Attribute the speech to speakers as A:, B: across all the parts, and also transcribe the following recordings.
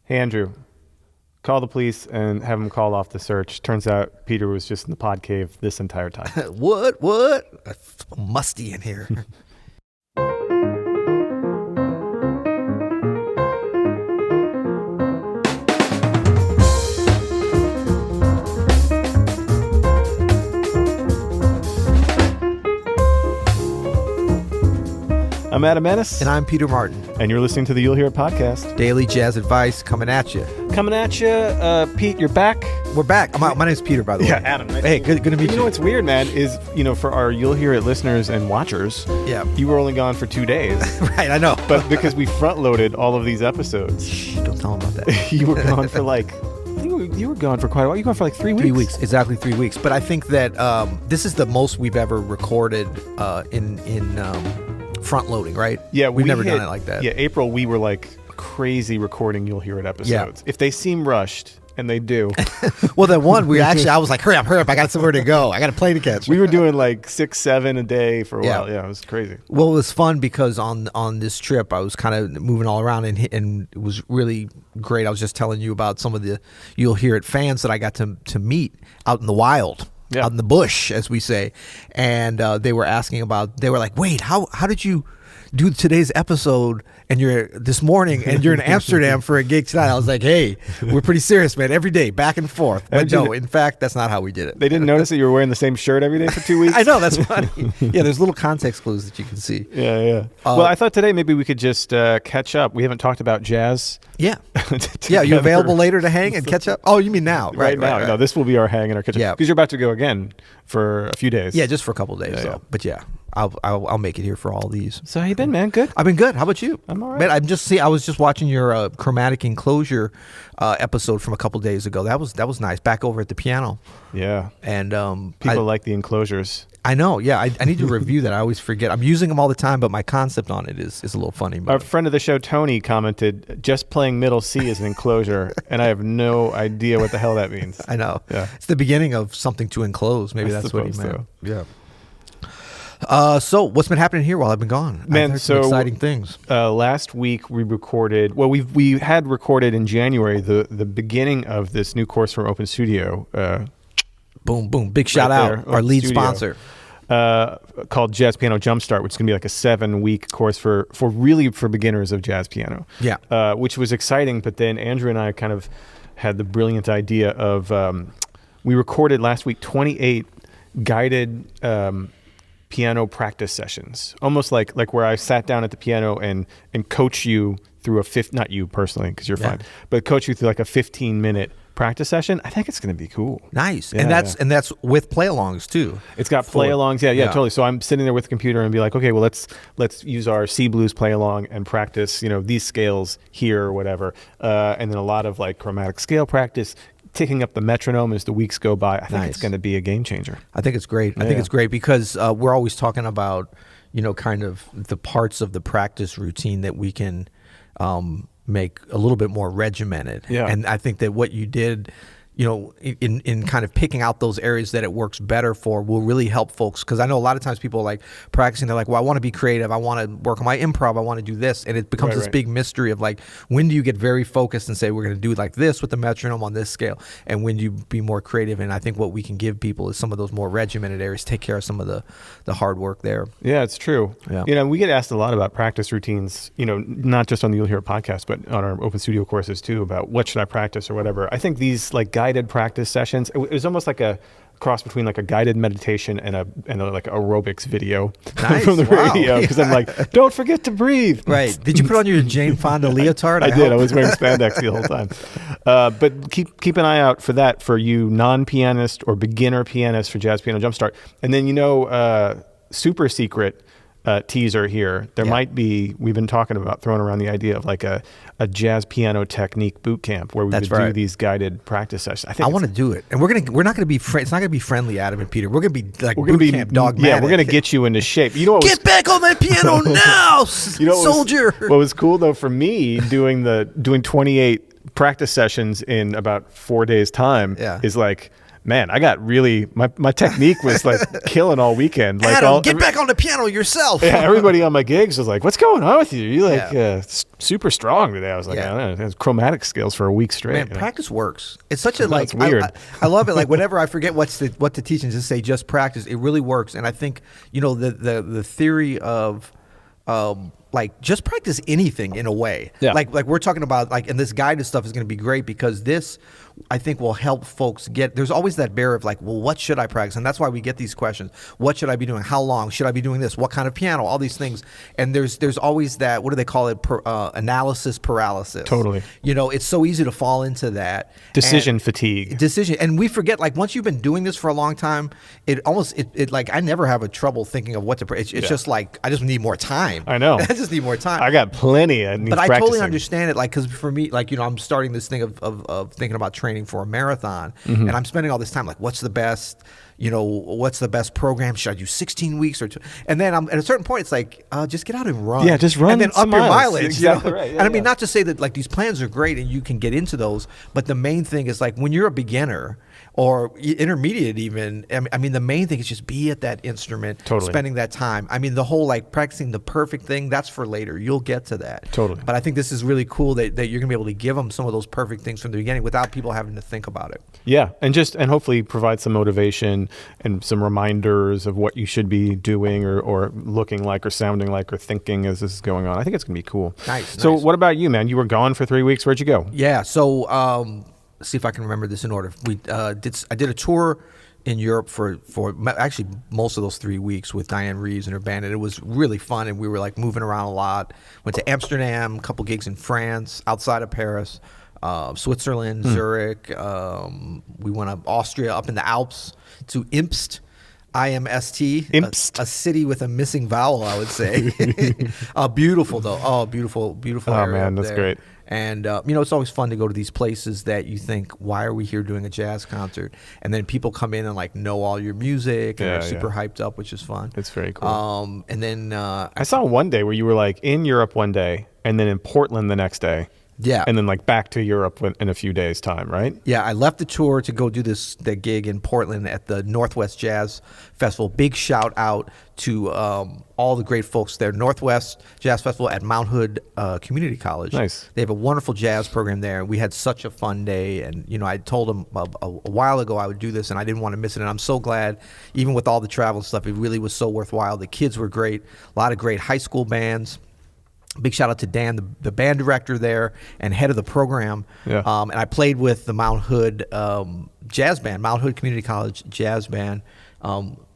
A: Hey, Andrew, call the police and have them call off the search. Turns out Peter was just in the Podcave this entire time.
B: What? It's musty in here.
A: I'm Adam Maness.
B: And I'm Peter Martin.
A: And you're listening to the You'll Hear It podcast.
B: Daily jazz advice coming at you.
A: Pete, you're back.
B: We're back. My name's Peter, by the way.
A: Yeah, Adam. Nice
B: hey, good to meet you.
A: You know what's weird, man, is, for our You'll Hear It listeners and watchers, you were only gone for 2 days.
B: Right, I know.
A: But because we front-loaded all of these episodes.
B: Shh, don't tell them about that.
A: You were gone for you were gone for quite a while. You were gone for like 3 weeks.
B: 3 weeks, exactly 3 weeks. But I think that this is the most we've ever recorded in front loading, right?
A: Yeah,
B: we've never done it like that.
A: Yeah, April, we were like crazy recording You'll Hear It episodes.
B: Yeah.
A: If they seem rushed, and they do.
B: Well, that one, I was like, hurry up, I got somewhere to go. I got a plane to catch.
A: We were doing like 6, 7 a day for a while. Yeah, it was crazy.
B: Well, it was fun because on this trip, I was kind of moving all around and it was really great. I was just telling you about some of the You'll Hear It fans that I got to meet out in the wild. Yeah. Out in the bush, as we say. And they were asking about, they were like, wait, how did you do today's episode and you're this morning and you're in Amsterdam for a gig tonight? I was like, hey, we're pretty serious, man, every day, back and forth. But no, in fact, that's not how we did it.
A: They didn't notice that you were wearing the same shirt every day for 2 weeks?
B: I know, that's funny. Yeah, there's little context clues that you can see.
A: Yeah. Well, I thought today maybe we could just catch up. We haven't talked about jazz.
B: Yeah. Yeah, you available later to hang and catch up? Oh, you mean now?
A: Right now. No, this will be our hang and our catch up.
B: Yeah.
A: Because you're about to go again for a few days.
B: Yeah, just for a couple of days. Yeah. But yeah. I'll make it here for all these.
A: So how you been, man? Good?
B: I've been good. How about you?
A: I'm all right.
B: Man, I was just watching your chromatic enclosure episode from a couple days ago. That was nice. Back over at the piano.
A: Yeah.
B: And
A: people like the enclosures.
B: I know. Yeah, I need to review that. I always forget. I'm using them all the time, but my concept on it is a little funny.
A: Our friend of the show, Tony, commented, just playing middle C is an enclosure, and I have no idea what the hell that means.
B: I know.
A: Yeah.
B: It's the beginning of something to enclose. Maybe that's what he meant.
A: So.
B: Yeah. So what's been happening here while I've been gone?
A: Man,
B: I've heard some exciting things.
A: Last week we recorded. Well, we had recorded in January the beginning of this new course from Open Studio.
B: Boom! Big shout out, our lead sponsor.
A: Called Jazz Piano Jumpstart, which is going to be like a 7-week course for beginners of jazz piano.
B: Yeah.
A: Which was exciting, but then Andrew and I kind of had the brilliant idea of we recorded last week 28 guided piano practice sessions, almost like where I sat down at the piano and coach you through not you personally because you're fine, but coach you through like a 15-minute practice session. I think it's going to be cool.
B: Nice. Yeah, and that's with play-alongs too.
A: It's got play-alongs. Yeah, totally. So I'm sitting there with the computer and be like, okay, well let's use our C blues play-along and practice, these scales here or whatever. And then a lot of like chromatic scale practice, ticking up the metronome as the weeks go by. I think it's going to be a game changer.
B: I think it's great. I think it's great because we're always talking about, kind of the parts of the practice routine that we can make a little bit more regimented.
A: Yeah.
B: And I think that what you did, in kind of picking out those areas that it works better for will really help folks. Because I know a lot of times people are like practicing, they're like, well, I want to be creative. I want to work on my improv. I want to do this. And it becomes this big mystery of like, when do you get very focused and say, we're going to do like this with the metronome on this scale? And when do you be more creative? And I think what we can give people is some of those more regimented areas, take care of some of the hard work there.
A: Yeah, it's true.
B: Yeah.
A: We get asked a lot about practice routines, not just on the You'll Hear It podcast, but on our Open Studio courses too, about what should I practice or whatever. I think these like guided practice sessions, it was almost like a cross between like a guided meditation and a like aerobics video from the radio, because I'm like, don't forget to breathe.
B: Right. Did you put on your Jane Fonda leotard?
A: I did. I was wearing spandex the whole time. But keep an eye out for that for you non-pianist or beginner pianist for Jazz Piano Jumpstart. And then super secret teaser here. There might be, we've been talking about throwing around the idea of like a jazz piano technique boot camp where we would do these guided practice sessions. I
B: want to do it. And we're not going to be it's not going to be friendly, Adam and Peter. We're going to be like boot camp dogmatic.
A: Yeah, we're going to get you into shape.
B: Get back on that piano now, soldier.
A: What was cool though for me doing 28 practice sessions in about 4 days time is like, man, I got really my technique was like killing all weekend. Like,
B: Adam, get back on the piano yourself.
A: Yeah, everybody on my gigs was like, "What's going on with you? You like super strong today." I was like, "I don't know, it has chromatic skills for a week straight."
B: Man, practice works. It's such a like.
A: It's weird.
B: I love it. Like whenever I forget what to teach and just say just practice, it really works. And I think the theory of like just practice anything in a way.
A: Yeah.
B: Like we're talking about like, and this guided stuff is going to be great because this, I think, will help folks get. There's always that barrier of like, well, what should I practice? And that's why we get these questions. What should I be doing? How long should I be doing this? What kind of piano? All these things. And there's always that. What do they call it? Analysis paralysis.
A: Totally.
B: It's so easy to fall into that
A: decision fatigue.
B: And we forget, like, once you've been doing this for a long time, it like I never have a trouble thinking of what to. It's just like I just need more time.
A: I know.
B: I just need more time.
A: I got plenty. But
B: I totally understand it. Like, because for me, like, I'm starting this thing of thinking about training for a marathon, and I'm spending all this time like, what's the best program? Should I do 16 weeks or 2? And then I'm at a certain point, it's like, just get out and run.
A: Yeah, just run.
B: And then up your mileage.
A: Exactly right. Yeah,
B: and I mean, not to say that like these plans are great and you can get into those, but the main thing is like when you're a beginner or intermediate even, I mean, the main thing is just be at that instrument, spending that time. I mean, the whole like practicing the perfect thing, that's for later. You'll get to that.
A: Totally.
B: But I think this is really cool that you're going to be able to give them some of those perfect things from the beginning without people having to think about it.
A: Yeah, and hopefully provide some motivation and some reminders of what you should be doing or looking like or sounding like or thinking as this is going on. I think it's going to be cool.
B: Nice.
A: So what about you, man? You were gone for 3 weeks. Where'd you go?
B: Yeah, so see if I can remember this in order. I did a tour in Europe for actually most of those 3 weeks with Diane Reeves and her band, and it was really fun, and we were like moving around a lot. Went to Amsterdam, a couple gigs in France, outside of Paris, Switzerland, Zurich. We went up Austria, up in the Alps to Imst. IMST, a city with a missing vowel, I would say. Beautiful though. Oh, beautiful area.
A: Oh man, that's
B: there.
A: great.
B: And it's always fun to go to these places that you think, why are we here doing a jazz concert? And then people come in and like know all your music and are super hyped up, which is fun.
A: It's very cool.
B: And then
A: I saw one day where you were like in Europe one day and then in Portland the next day.
B: Yeah.
A: And then like back to Europe in a few days' time, right?
B: Yeah, I left the tour to go do the gig in Portland at the Northwest Jazz Festival. Big shout out to all the great folks there. Northwest Jazz Festival at Mount Hood Community College.
A: Nice.
B: They have a wonderful jazz program there. We had such a fun day. And, I told them a while ago I would do this, and I didn't want to miss it. And I'm so glad, even with all the travel and stuff, it really was so worthwhile. The kids were great. A lot of great high school bands. Big shout out to Dan, the band director there and head of the program.
A: Yeah.
B: And I played with the Mount Hood jazz band, Mount Hood Community College jazz band.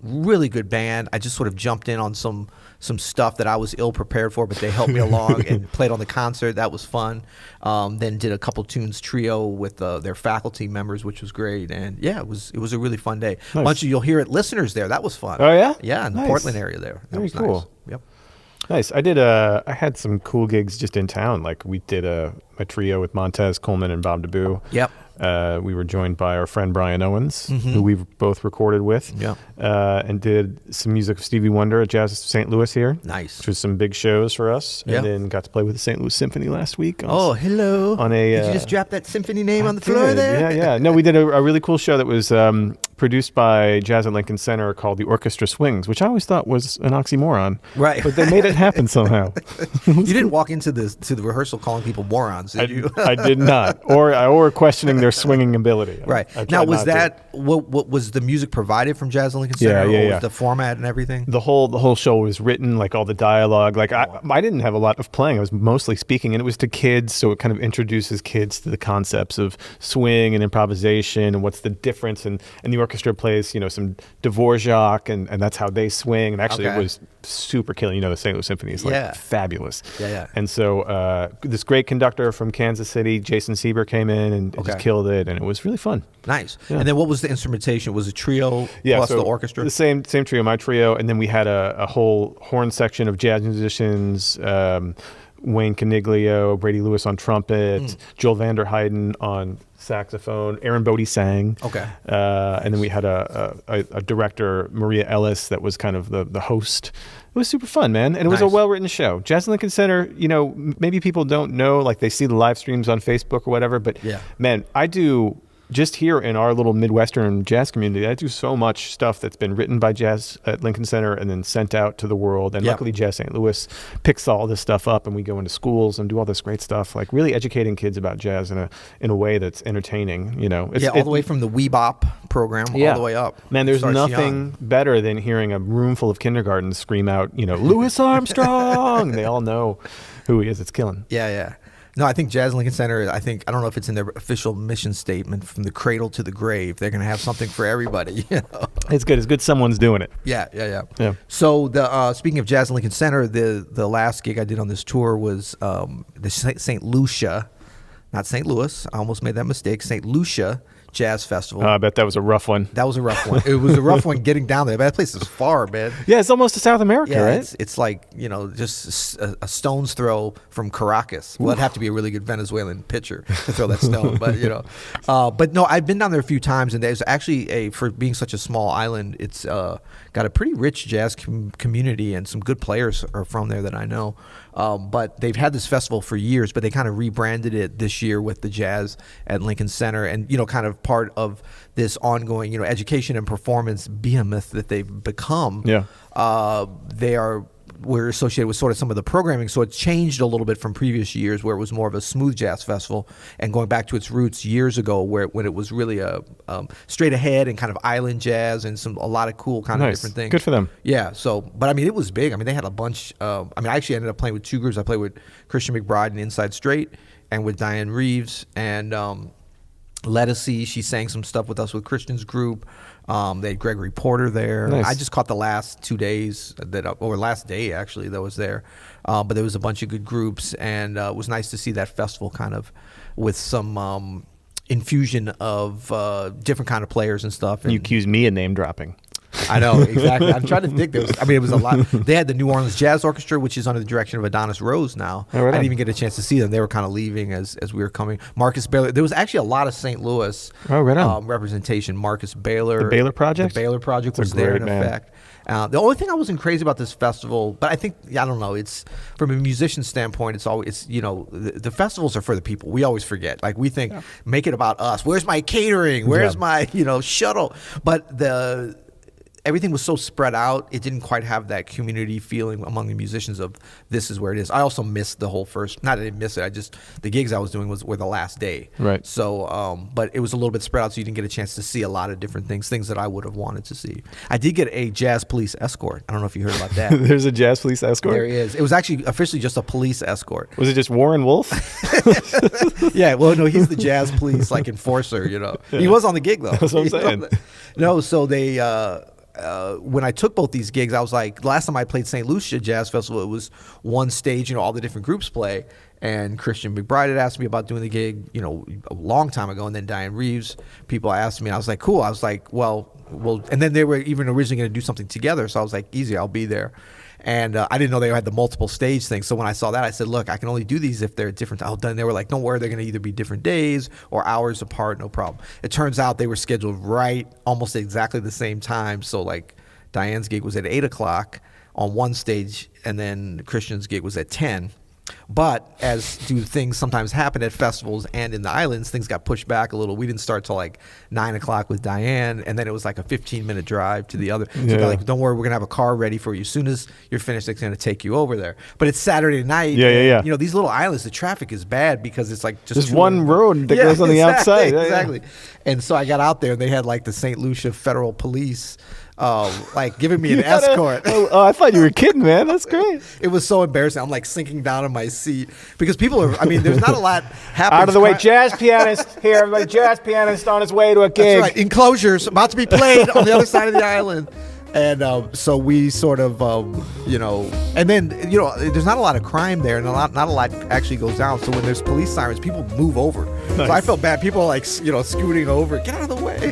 B: Really good band. I just sort of jumped in on some stuff that I was ill prepared for, but they helped me along and played on the concert. That was fun. Then did a couple tunes trio with their faculty members, which was great. And yeah, it was a really fun day.
A: Nice.
B: Bunch of you'll hear it listeners there. That was fun.
A: Oh yeah?
B: Yeah, in the Portland area there. That was
A: cool.
B: Nice. Yep.
A: Nice. I had some cool gigs just in town. Like we did a trio with Montez Coleman and Bob DeBoo.
B: Yep.
A: We were joined by our friend Brian Owens, who we've both recorded with.
B: Yeah.
A: And did some music of Stevie Wonder at Jazz St. Louis here.
B: Nice.
A: Which was some big shows for us.
B: Yeah.
A: And then got to play with the St. Louis Symphony last week.
B: Oh, hello.
A: Did
B: you just drop that symphony name on the floor there?
A: Yeah. No, we did a really cool show that was produced by Jazz at Lincoln Center called The Orchestra Swings, which I always thought was an oxymoron.
B: Right.
A: But they made it happen somehow.
B: You didn't walk into the rehearsal calling people morons, did you?
A: I did not. Or questioning their swinging ability.
B: Right. Now, was that what was the music provided from Jazz at Lincoln Center?
A: Yeah.
B: Was the format and everything?
A: The whole show was written, like all the dialogue. Like I didn't have a lot of playing. I was mostly speaking, and it was to kids, so it kind of introduces kids to the concepts of swing and improvisation and what's the difference. And the orchestra plays, some Dvorak, and that's how they swing. And actually, it was super killing. The St. Louis Symphony is like fabulous.
B: Yeah.
A: And so this great conductor from Kansas City, Jason Sieber, came in and just killed it, and it was really fun.
B: Nice.
A: Yeah.
B: And then what was the instrumentation? Was it trio plus the orchestra?
A: The same trio, my trio, and then we had a whole horn section of jazz musicians. Wayne Caniglio, Brady Lewis on trumpet, Joel Vanderheiden on saxophone, Aaron Bodie sang.
B: Okay.
A: And then we had a director, Maria Ellis, that was kind of the host. It was super fun, man. And it was a well-written show. Jazz Lincoln Center, maybe people don't know, like they see the live streams on Facebook or whatever, but man, I do just here in our little Midwestern jazz community, I do so much stuff that's been written by Jazz at Lincoln Center and then sent out to the world. And luckily Jazz St. Louis picks all this stuff up, and we go into schools and do all this great stuff, like really educating kids about jazz in a way that's entertaining, you know.
B: All the way from the Weebop program all the way up.
A: Man, there's nothing better than hearing a room full of kindergartens scream out, you know, Louis Armstrong. They all know who he is. It's killing.
B: Yeah. No, I think Jazz Lincoln Center, I don't know if it's in their official mission statement, from the cradle to the grave. They're going to have something for everybody. You know?
A: It's good. It's good someone's doing it.
B: Yeah. So speaking of Jazz Lincoln Center, the last gig I did on this tour was the St. Lucia, not St. Louis. I almost made that mistake. St. Lucia Jazz Festival.
A: I bet that was a rough one.
B: That was a rough one. It was a rough one getting down there. That place is far, man.
A: Yeah, it's almost to South America, right?
B: It's like, you know, just a stone's throw from Caracas. Well, it'd have to be a really good Venezuelan pitcher to throw that stone, but you know. But no, I've been down there a few times, and there's actually for being such a small island, it's got a pretty rich jazz community, and some good players are from there that I know. But they've had this festival for years, but they kind of rebranded it this year with the Jazz at Lincoln Center, and, you know, kind of part of this ongoing, you know, education and performance behemoth that they've become. Yeah. We're associated with sort of some of the programming, so it's changed a little bit from previous years where it was more of a smooth jazz festival, and going back to its roots years ago when it was really a straight ahead and kind of island jazz and a lot of cool kind of different things.
A: Good for them.
B: Yeah. So, but I mean, it was big. I mean, they had a bunch. I actually ended up playing with two groups. I played with Christian McBride and Inside Straight, and with Diane Reeves and Lettucey. She sang some stuff with us with Christian's group. They had Gregory Porter there. Nice. I just caught the last 2 days or last day actually that was there. But there was a bunch of good groups, and it was nice to see that festival kind of with some infusion of different kind of players and stuff. And
A: you accused me of name dropping.
B: I know, exactly. I'm trying to think. It was a lot. They had the New Orleans Jazz Orchestra, which is under the direction of Adonis Rose now. Oh, right. I didn't even get a chance to see them. They were kind of leaving as we were coming. Marcus Baylor. There was actually a lot of St. Louis representation. Marcus Baylor.
A: The Baylor Project?
B: The Baylor Project was there in effect. The only thing I wasn't crazy about this festival, but I think, I don't know, it's from a musician standpoint, it's you know, the festivals are for the people. We always forget. Like, we think, make it about us. Where's my catering? Where's my, you know, shuttle? But everything was so spread out, it didn't quite have that community feeling among the musicians of this is where it is. I also missed the whole first, not that I didn't miss it, the gigs I was doing were the last day.
A: Right.
B: So, but it was a little bit spread out, so you didn't get a chance to see a lot of different things that I would have wanted to see. I did get a jazz police escort. I don't know if you heard about that.
A: There's a jazz police escort?
B: There is. It was actually officially just a police escort.
A: Was it just Warren Wolf?
B: Yeah, well, no, he's the jazz police, like, enforcer, you know. Yeah. He was on the gig, though.
A: That's what I'm saying.
B: No, so they... when I took both these gigs, I was like, last time I played St. Lucia Jazz Festival, it was one stage, you know, all the different groups play. And Christian McBride had asked me about doing the gig, you know, a long time ago. And then Diane Reeves, people asked me, and I was like, cool. I was like, well, and then they were even originally going to do something together. So I was like, easy, I'll be there. And I didn't know they had the multiple stage thing. So when I saw that, I said, look, I can only do these if they're different. Then they were like, don't worry, they're going to either be different days or hours apart, no problem. It turns out they were scheduled almost exactly the same time. So, like, Diane's gig was at 8 o'clock on one stage, and then Christian's gig was at 10. But as do things sometimes happen at festivals and in the islands, things got pushed back a little. We didn't start till like 9 o'clock with Diane, and then it was like a 15-minute drive to the other. So they're like, don't worry, we're gonna have a car ready for you. As soon as you're finished, it's gonna take you over there. But it's Saturday night.
A: Yeah.
B: You know, these little islands, the traffic is bad because it's like just
A: one road that goes on the outside.
B: Exactly. And so I got out there, and they had like the St. Lucia Federal Police. Like giving me an escort.
A: I thought you were kidding, man. That's great.
B: It was so embarrassing. I'm like sinking down in my seat because people are, I mean, there's not a lot happening.
A: Out of the way, jazz pianist here, everybody. Jazz pianist on his way to a gig.
B: That's right. Enclosures about to be played on the other side of the island. And so we sort of, you know, and then, you know, there's not a lot of crime there, and not a lot actually goes down. So when there's police sirens, people move over. Nice. So I felt bad. People are like, you know, scooting over. Get out of the way.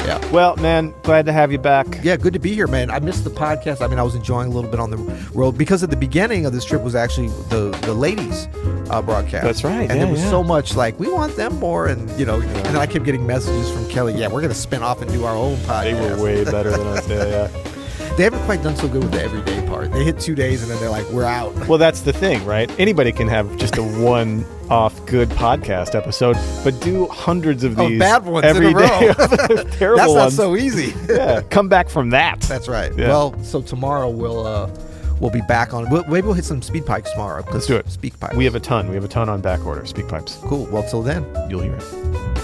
B: Yeah.
A: Well, man, glad to have you back.
B: Yeah, good to be here, man. I missed the podcast. I mean, I was enjoying a little bit on the road because at the beginning of this trip was actually the ladies broadcast.
A: That's right.
B: And there was so much like, we want them more. And, you know, and then I kept getting messages from Kelly. Yeah, we're going to spin off and do our own podcast.
A: They were way better than us. Yeah.
B: They haven't quite done so good with the everyday part. They hit 2 days and then they're like, we're out.
A: Well, that's the thing, right? Anybody can have just a one-off good podcast episode, but do hundreds of these
B: bad ones
A: every
B: in a
A: day.
B: row.
A: Terrible
B: That's not
A: ones.
B: so easy.
A: Yeah, come back from that.
B: That's right.
A: Yeah.
B: Well, so tomorrow we'll be back on. Maybe we'll hit some speed pipes tomorrow.
A: Let's do it.
B: Speak pipes.
A: We have a ton. We have a ton on back order. Speak pipes.
B: Cool. Well, till then.
A: You'll hear it.